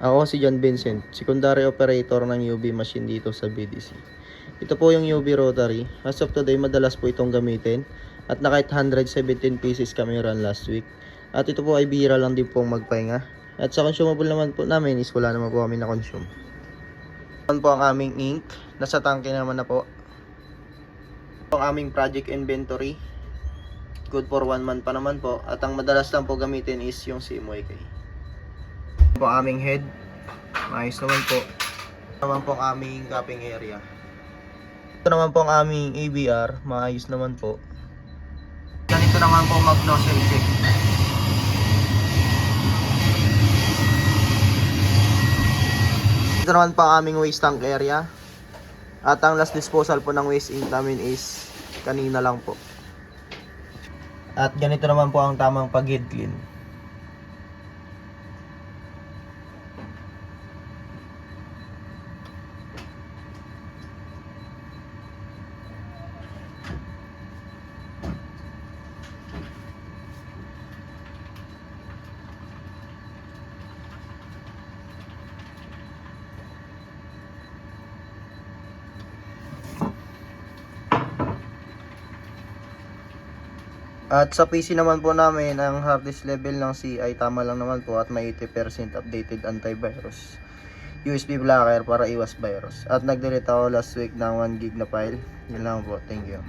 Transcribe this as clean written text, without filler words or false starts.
Ako si John Vincent, secondary operator ng UV machine dito sa BDC. Ito po yung UV rotary. As of today, madalas po itong gamitin. At na kahit 117 pieces kami run last week. At ito po ay bihira lang din pong magpahinga. At sa consumable naman po namin is wala naman po kami na consume. Ito po ang aming ink. Nasa tangke naman na po. Ito ang aming project inventory. Good for 1 month pa naman po. At ang madalas lang po gamitin is yung CMYK. Ito po ang aming head. Maayos naman po. Ito naman po ang aming cupping area. Ito naman po ang aming ABR. Maayos naman po. Ganito naman po mag-nozzle check. Ito naman po ang aming waste tank area. At ang last disposal po ng waste ink namin is kanina lang po. At ganito naman po ang tamang pag-head clean. At sa PC naman po namin, ang hard disk level ng C ay tama lang naman po at may 80% updated antivirus. USB blocker para iwas virus. At nag-delete ako last week ng 1 gig na file. Yun lang po. Thank you.